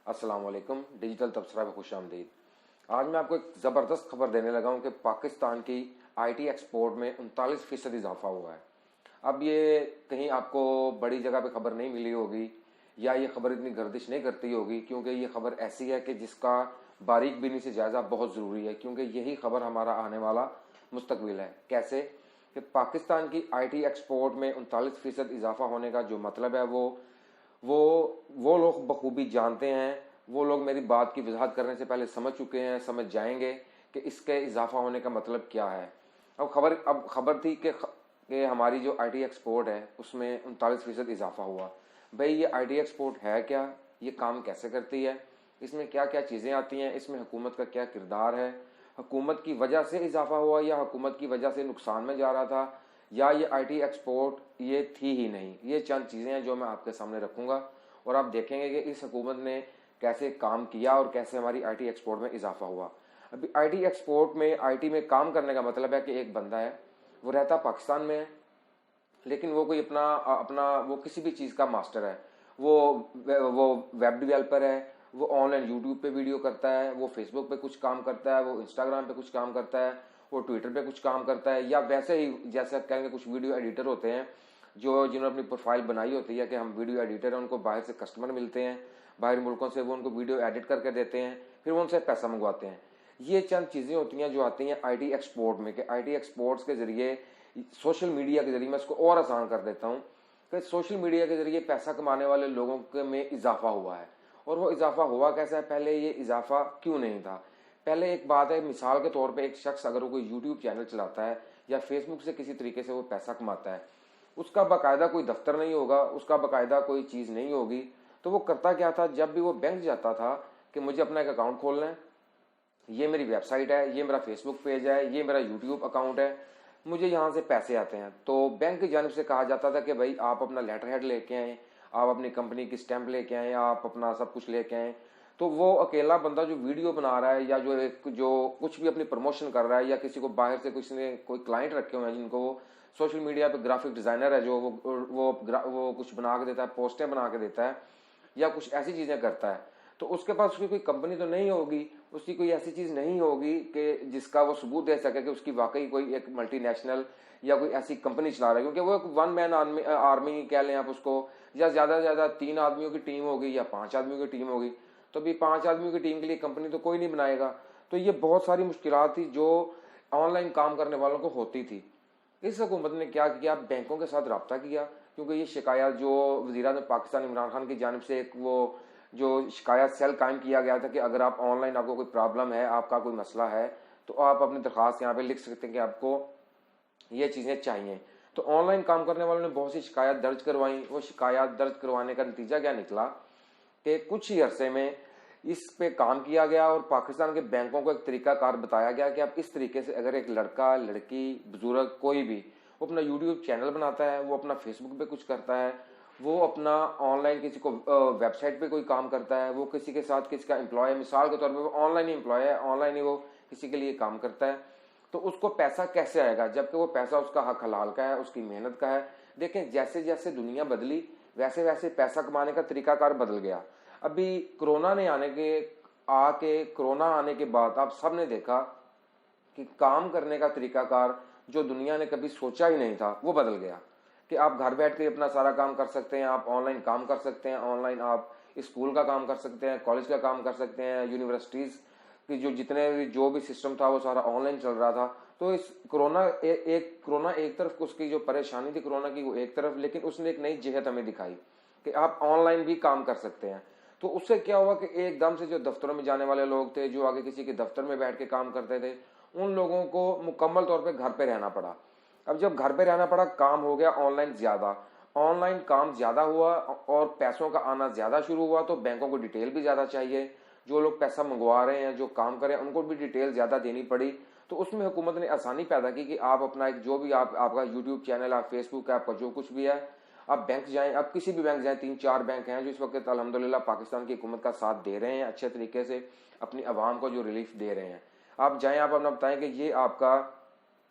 अस्सलाम वालेकुम। डिजिटल तबसरा में खुश आमदीद। आज मैं आपको एक ज़बरदस्त खबर देने लगा हूँ कि पाकिस्तान की आईटी एक्सपोर्ट में 39% इजाफा हुआ है। अब ये कहीं आपको बड़ी जगह पे खबर नहीं मिली होगी या ये खबर इतनी गर्दिश नहीं करती होगी, क्योंकि ये खबर ऐसी है कि जिसका बारीक बीनी से जायज़ा बहुत ज़रूरी है, क्योंकि यही खबर हमारा आने वाला मुस्तकबिल है। कैसे कि पाकिस्तान की आईटी एक्सपोर्ट में 39% इजाफा होने का जो मतलब है वो वो लोग बखूबी जानते हैं। वो लोग मेरी बात की वजाहत करने से पहले समझ चुके हैं, समझ जाएंगे कि इसके इजाफा होने का मतलब क्या है। अब खबर थी कि हमारी जो आईटी एक्सपोर्ट है उसमें 39% इजाफा हुआ। भाई ये आईटी एक्सपोर्ट है क्या, ये काम कैसे करती है, इसमें क्या क्या चीज़ें आती हैं, इसमें हुकूमत का क्या किरदार है, हुकूमत की वजह से इजाफा हुआ या हुकूमत की वजह से नुकसान में जा रहा था, या ये आईटी एक्सपोर्ट ये थी ही नहीं। ये चंद चीज़ें हैं जो मैं आपके सामने रखूंगा और आप देखेंगे कि इस हुकूमत ने कैसे काम किया और कैसे हमारी आईटी एक्सपोर्ट में इजाफा हुआ। अभी आईटी एक्सपोर्ट में आईटी में काम करने का मतलब है कि एक बंदा है, वो रहता पाकिस्तान में है, लेकिन वो कोई अपना अपना वो किसी भी चीज़ का मास्टर है। वो वेब डेवलपर है, वो ऑनलाइन यूट्यूब पे वीडियो करता है, वो फेसबुक पे कुछ काम करता है, वो इंस्टाग्राम पे कुछ काम करता है, वो ट्विटर पे कुछ काम करता है, या वैसे ही जैसे आप कहेंगे कुछ वीडियो एडिटर होते हैं जो जिन्होंने अपनी प्रोफाइल बनाई होती है कि हम वीडियो एडिटर हैं, उनको बाहर से कस्टमर मिलते हैं, बाहर मुल्कों से वो उनको वीडियो एडिट करके देते हैं, फिर वो उनसे पैसा मंगवाते हैं। ये चंद चीज़ें होती हैं जो आती हैं आईटी एक्सपोर्ट में, कि आईटी एक्सपोर्ट्स के जरिए सोशल मीडिया के जरिए, मैं इसको और आसान कर देता हूँ कि सोशल मीडिया के जरिए पैसा कमाने वाले लोगों के में इजाफा हुआ है। और वो इजाफा हुआ कैसा है, पहले ये इजाफा क्यों नहीं था। पहले एक बात है, मिसाल के तौर पे एक शख्स अगर वो कोई यूट्यूब चैनल चलाता है या फेसबुक से किसी तरीके से वो पैसा कमाता है, उसका बाकायदा कोई दफ्तर नहीं होगा, उसका बाकायदा कोई चीज़ नहीं होगी। तो वो करता क्या था, जब भी वो बैंक जाता था कि मुझे अपना एक अकाउंट खोलना है, ये मेरी वेबसाइट है, ये मेरा फेसबुक पेज है, ये मेरा यूट्यूब अकाउंट है, मुझे यहाँ से पैसे आते हैं, तो बैंक की जानिब से कहा जाता था कि भाई आप अपना लेटर हेड लेके आएँ, आप अपनी कंपनी की स्टैंप लेके आएँ, आप अपना सब कुछ लेके आएँ। तो वो अकेला बंदा जो वीडियो बना रहा है या जो कुछ भी अपनी प्रमोशन कर रहा है, या किसी को बाहर से किसी ने कोई क्लाइंट रखे हुए हैं जिनको वो सोशल मीडिया पे ग्राफिक डिज़ाइनर है, जो वो कुछ बना के देता है, पोस्टें बना के देता है या कुछ ऐसी चीज़ें करता है, तो उसके पास उसकी कोई कंपनी तो नहीं होगी, उसकी कोई ऐसी चीज़ नहीं होगी कि जिसका वो सबूत दे सके कि उसकी वाकई कोई एक मल्टीनेशनल या कोई ऐसी कंपनी चला रहा है, क्योंकि वो एक वन मैन आर्मी कह लें आप उसको, या ज़्यादा से ज़्यादा 3 आदमियों की टीम होगी या 5 आदमियों की टीम होगी। तो अभी 5 आदमियों की टीम के लिए कंपनी तो कोई नहीं बनाएगा। तो ये बहुत सारी मुश्किलात थी जो ऑनलाइन काम करने वालों को होती थी। इस हुकूमत ने क्या किया, बैंकों के साथ रब्ता किया, क्योंकि ये शिकायत जो वज़ीर-ए-आज़म पाकिस्तान इमरान खान की जानिब से एक वो जो शिकायत सेल कायम किया गया था कि अगर आप ऑनलाइन आपको कोई प्रॉब्लम है, आपका कोई मसला है, तो आप अपनी दरख्वास्त यहाँ पे लिख सकते हैं कि आपको ये चीज़ें चाहिए। तो ऑनलाइन काम करने वालों ने बहुत सी शिकायत दर्ज करवाई। वो शिकायत दर्ज करवाने का नतीजा क्या निकला कि कुछ ही अरसे में इस पे काम किया गया और पाकिस्तान के बैंकों को एक तरीकाकार बताया गया कि आप इस तरीके से, अगर एक लड़का, लड़की, बुजुर्ग कोई भी वो अपना यूट्यूब चैनल बनाता है, वो अपना फेसबुक पे कुछ करता है, वो अपना ऑनलाइन किसी को वेबसाइट पे कोई काम करता है, वो किसी के साथ किसी का एम्प्लॉय है, मिसाल के तौर पे वो ऑनलाइन ही एम्प्लॉय है, ऑनलाइन ही वो किसी के लिए काम करता है, तो उसको पैसा कैसे आएगा, जबकि वो पैसा उसका हक हलाल का है, उसकी मेहनत का है। देखें, जैसे जैसे दुनिया बदली वैसे वैसे पैसा कमाने का तरीकाकार बदल गया। अभी कोरोना आने के बाद आप सब ने देखा कि काम करने का तरीकाकार जो दुनिया ने कभी सोचा ही नहीं था वो बदल गया, कि आप घर बैठ के अपना सारा काम कर सकते हैं, आप ऑनलाइन काम कर सकते हैं, ऑनलाइन आप स्कूल का काम कर सकते हैं, कॉलेज का काम कर सकते हैं, यूनिवर्सिटीज़ की जो भी सिस्टम था वो सारा ऑनलाइन चल रहा था। तो इस कोरोना एक तरफ उसकी जो परेशानी थी कोरोना की वो एक तरफ, लेकिन उसने एक नई जिहत हमें दिखाई कि आप ऑनलाइन भी काम कर सकते हैं। तो उससे क्या हुआ कि एकदम से जो दफ्तरों में जाने वाले लोग थे, जो आगे किसी के दफ्तर में बैठ के काम करते थे, उन लोगों को मुकम्मल तौर पे घर पे रहना पड़ा। अब जब घर पे रहना पड़ा, काम हो गया ऑनलाइन ज़्यादा, ऑनलाइन काम ज़्यादा हुआ और पैसों का आना ज़्यादा शुरू हुआ, तो बैंकों को डिटेल भी ज़्यादा चाहिए, जो लोग पैसा मंगवा रहे हैं, जो काम कर रहे हैं, उनको भी डिटेल ज़्यादा देनी पड़ी। तो उसमें हुकूमत ने आसानी पैदा की कि आप अपना एक जो भी आपका यूट्यूब चैनल, आप फेसबुक है, आपका जो कुछ भी है, आप बैंक जाएं, आप किसी भी बैंक जाएं, 3-4 बैंक हैं जो इस वक्त अल्हम्दुलिल्लाह पाकिस्तान की हुकूमत का साथ दे रहे हैं, अच्छे तरीके से अपनी आवाम को जो रिलीफ दे रहे हैं। आप जाएं, आप अपना बताएं कि ये आपका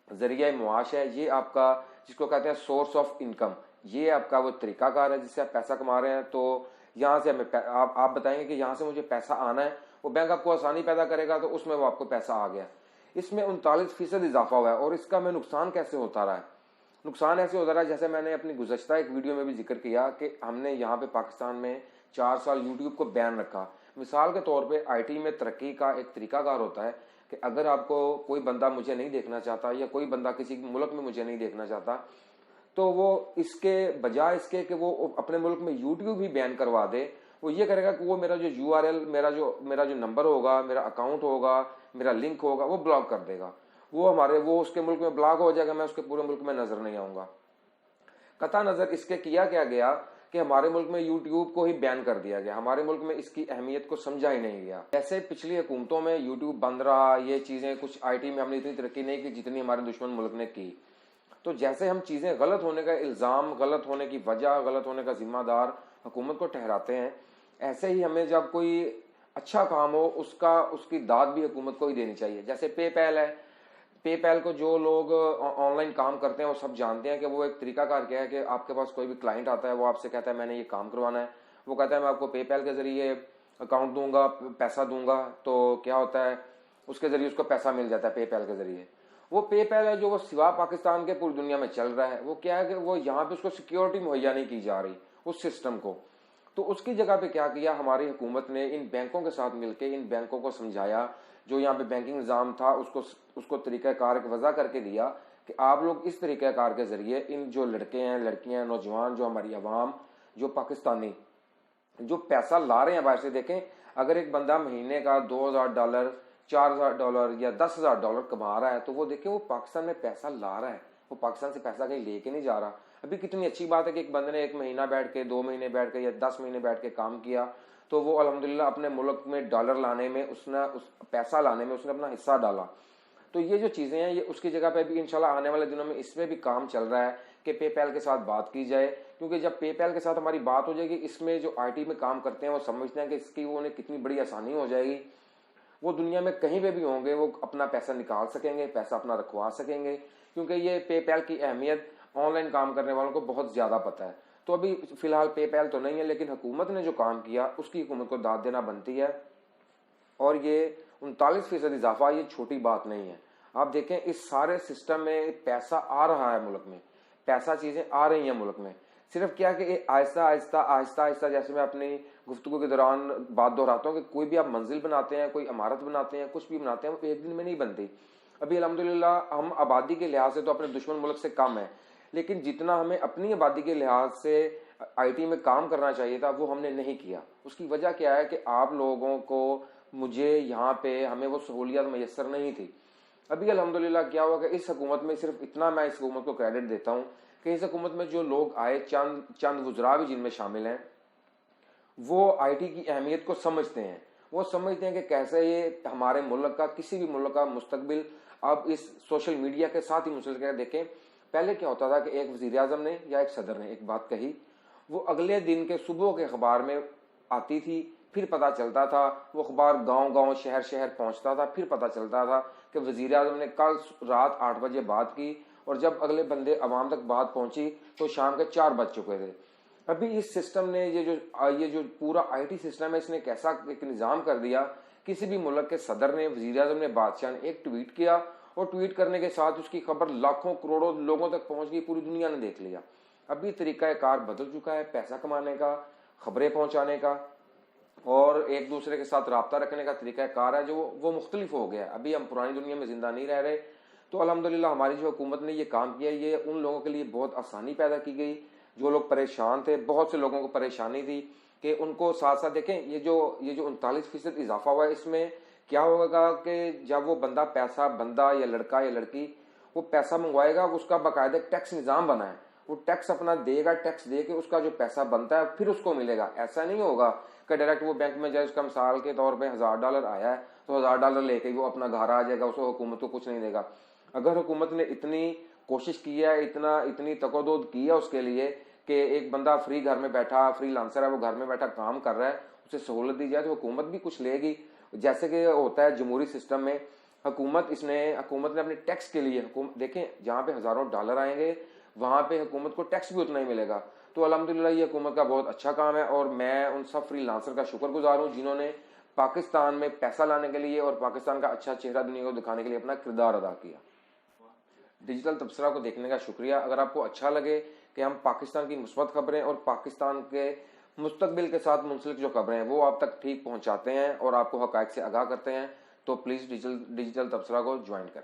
जरिया मुआश है, ये आपका जिसको कहते हैं सोर्स ऑफ इनकम, ये आपका वो तरीकाकार है जिससे आप पैसा कमा रहे हैं। तो यहाँ से हमें आप बताएंगे कि यहाँ से मुझे पैसा आना है, वो बैंक आपको आसानी पैदा करेगा तो उसमें वो आपको पैसा आ गया। इसमें 39% इजाफा हुआ है। और इसका में नुकसान कैसे होता रहा है? नुकसान ऐसे होता रहा है, जैसे मैंने अपनी गुज़श्ता एक वीडियो में भी जिक्र किया कि हमने यहाँ पे पाकिस्तान में 4 साल यूट्यूब को बैन रखा। मिसाल के तौर पे आईटी में तरक्की का एक तरीकाकार होता है कि अगर आपको कोई बंदा मुझे नहीं देखना चाहता या कोई बंदा किसी मुल्क में मुझे नहीं देखना चाहता, तो वो इसके बजाय इसके कि वो अपने मुल्क में यूट्यूब ही बैन करवा दे, वो ये करेगा कि वो मेरा जो URL, मेरा जो नंबर होगा, मेरा अकाउंट होगा, मेरा लिंक होगा, वो ब्लॉक कर देगा। वो उसके मुल्क में ब्लॉक हो जाएगा, मैं उसके पूरे मुल्क में नजर नहीं आऊंगा। कता नजर इसके किया क्या गया कि हमारे मुल्क में यूट्यूब को ही बैन कर दिया गया, हमारे मुल्क में इसकी अहमियत को समझा ही नहीं गया। जैसे पिछली हुकूमतों में यूट्यूब बंद रहा, ये चीजें कुछ आईटी में हमने इतनी तरक्की नहीं की जितनी हमारे दुश्मन मुल्क ने की। तो जैसे हम चीजें गलत होने का इल्जाम, गलत होने की वजह, गलत होने का जिम्मेदार हुकूमत को ठहराते हैं, ऐसे ही हमें जब कोई अच्छा काम हो उसकी दाद भी हुकूमत को ही देनी चाहिए। जैसे पेपैल है, पेपैल को जो लोग ऑनलाइन काम करते हैं वो सब जानते हैं कि वो एक तरीकाकार क्या है कि आपके पास कोई भी क्लाइंट आता है, वो आपसे कहता है मैंने ये काम करवाना है, वो कहता है मैं आपको पेपैल के जरिए अकाउंट दूंगा, पैसा दूंगा, तो क्या होता है उसके जरिए उसको पैसा मिल जाता है पेपैल के जरिए। वो पेपैल है जो वो सिवा पाकिस्तान के पूरी दुनिया में चल रहा है, वो क्या है कि वो यहाँ पे उसको सिक्योरिटी मुहैया नहीं की जा रही उस सिस्टम को। तो उसकी जगह पे क्या किया हमारी हुकूमत ने, इन बैंकों के साथ मिलकर इन बैंकों को समझाया, जो यहाँ पे बैंकिंग निज़ाम था उसको तरीक़ाकार एक वज़ा करके दिया कि आप लोग इस तरीक़ाकार के ज़रिए इन जो लड़के हैं, लड़कियां, नौजवान, जो हमारी आवाम, जो पाकिस्तानी जो पैसा ला रहे हैं बाहर से, देखें अगर एक बंदा महीने का $2000, $4000 या $10,000 कमा रहा है, तो वो देखें वो पाकिस्तान में पैसा ला रहा है, वो पाकिस्तान से पैसा कहीं लेके नहीं जा रहा। अभी कितनी अच्छी बात है कि एक बंदे ने 1 महीना बैठ के, 2 महीने बैठ के या 10 महीने बैठ के काम किया, तो वो अल्हम्दुलिल्लाह अपने मुल्क में डॉलर लाने में पैसा लाने में उसने अपना हिस्सा डाला। तो ये जो चीज़ें हैं ये उसकी जगह पे भी इंशाल्लाह आने वाले दिनों में इस पर भी काम चल रहा है कि पेपैल के साथ बात की जाए, क्योंकि जब पेपैल के साथ हमारी बात हो जाएगी, इसमें जो आईटी में काम करते हैं वो समझते हैं कि इसकी वो उन्हें कितनी बड़ी आसानी हो जाएगी, वो दुनिया में कहीं पे भी होंगे वो अपना पैसा निकाल सकेंगे, पैसा अपना रखवा सकेंगे, क्योंकि ये पेपैल की अहमियत ऑनलाइन काम करने वालों को बहुत ज़्यादा पता है। तो अभी फिलहाल पेपैल तो नहीं है, लेकिन हुकूमत ने जो काम किया उसकी हुकूमत को दाद देना बनती है। और ये 39% इजाफा ये छोटी बात नहीं है। आप देखें इस सारे सिस्टम में पैसा आ रहा है, मुल्क में पैसा, चीज़ें आ रही हैं मुल्क में। सिर्फ क्या कि आहिस्ता आहिस्ता, जैसे मैं अपनी गुफ्तगू के दौरान बात दोहराता हूँ कि कोई भी आप मंजिल बनाते हैं, कोई इमारत बनाते हैं, कुछ भी बनाते हैं, वो एक दिन में नहीं बनती। अभी अल्हम्दुलिल्लाह हम आबादी के लिहाज से तो अपने दुश्मन मुल्क से कम है, लेकिन जितना हमें अपनी आबादी के लिहाज से आईटी में काम करना चाहिए था वो हमने नहीं किया। उसकी वजह क्या है कि आप लोगों को, मुझे यहाँ पे हमें वो सहूलियत मैसर नहीं थी। अभी अल्हम्दुलिल्लाह क्या हुआ कि इस हुकूमत में, सिर्फ इतना मैं इस हुकूमत को क्रेडिट देता हूँ कि इस हुकूमत में जो लोग आए, चंद वज़रा भी जिनमें शामिल हैं, वो आईटी की अहमियत को समझते हैं। वो समझते हैं कि कैसे ये हमारे मुल्क का, किसी भी मुल्क का मुस्तकबिल अब इस सोशल मीडिया के साथ ही मुंसलिक है। देखें पहले क्या होता था कि एक वज़ीर आज़म ने या एक सदर ने एक बात कही, वो अगले दिन के सुबह के अखबार में आती थी, फिर पता चलता था, वो अखबार गांव-गांव, शहर-शहर पहुंचता था, फिर पता चलता था कि वज़ीर आज़म ने कल रात 8 बजे बात की, और जब अगले बंदे अवाम तक बात पहुंची तो शाम के 4 बज चुके थे। अभी इस सिस्टम ने, ये जो पूरा आईटी सिस्टम है, इसने कैसा एक निज़ाम कर दिया, किसी भी मुल्क के सदर ने, वज़ीर आज़म ने, बादशाह ने एक ट्वीट किया, और ट्वीट करने के साथ उसकी खबर लाखों करोड़ों लोगों तक पहुंच गई, पूरी दुनिया ने देख लिया। अभी तरीकाकार बदल चुका है, पैसा कमाने का, खबरें पहुंचाने का और एक दूसरे के साथ राब्ता रखने का तरीकाकार है जो वो मुख्तलिफ हो गया है। अभी हम पुरानी दुनिया में जिंदा नहीं रह रहे। तो अल्हम्दुलिल्लाह हमारी जो हुकूमत ने ये काम किया, ये उन लोगों के लिए बहुत आसानी पैदा की गई जो लोग परेशान थे। बहुत से लोगों को परेशानी थी कि उनको साथ साथ, देखें ये जो 39% इजाफा हुआ है, इसमें क्या होगा कि जब वो बंदा या लड़का या लड़की वो पैसा मंगवाएगा, उसका बाकायदा टैक्स निज़ाम बना है, वो टैक्स अपना देगा, टैक्स दे के उसका जो पैसा बनता है फिर उसको मिलेगा। ऐसा नहीं होगा कि डायरेक्ट वो बैंक में जाए, उसका मिसाल के तौर पे $1000 आया है तो $1000 लेके वो अपना घर आ जाएगा, उसको हुकूमत को कुछ नहीं देगा। अगर हुकूमत ने इतनी कोशिश की है, इतनी तकोदोद की है उसके लिए कि एक बंदा फ्री घर में बैठा, फ्रीलांसर है, वो घर में बैठा काम कर रहा है, उसे सहूलत दी जाए तो हुकूमत भी कुछ लेगी। जैसे कि होता है जमहूरी सिस्टम में, हुकूमत ने अपने टैक्स के लिए, देखें जहाँ पे $1000 आएंगे वहां पे हुकूमत को टैक्स भी उतना ही मिलेगा। तो अल्हम्दुलिल्लाह ये हुकूमत का बहुत अच्छा काम है और मैं उन सब फ्रीलांसर का शुक्रगुजार हूँ जिन्होंने पाकिस्तान में पैसा लाने के लिए और पाकिस्तान का अच्छा चेहरा दुनिया को दिखाने के लिए अपना किरदार अदा किया। डिजिटल तबसरा को देखने का शुक्रिया। अगर आपको अच्छा लगे कि हम पाकिस्तान की मुस्बत खबरें और पाकिस्तान के मुस्तकबिल के साथ मुंसलिक जो खबरें हैं वो आप तक ठीक पहुंचाते हैं और आपको हकायक से आगाह करते हैं, तो प्लीज़ डिजिटल तबसरा को ज्वाइन करें।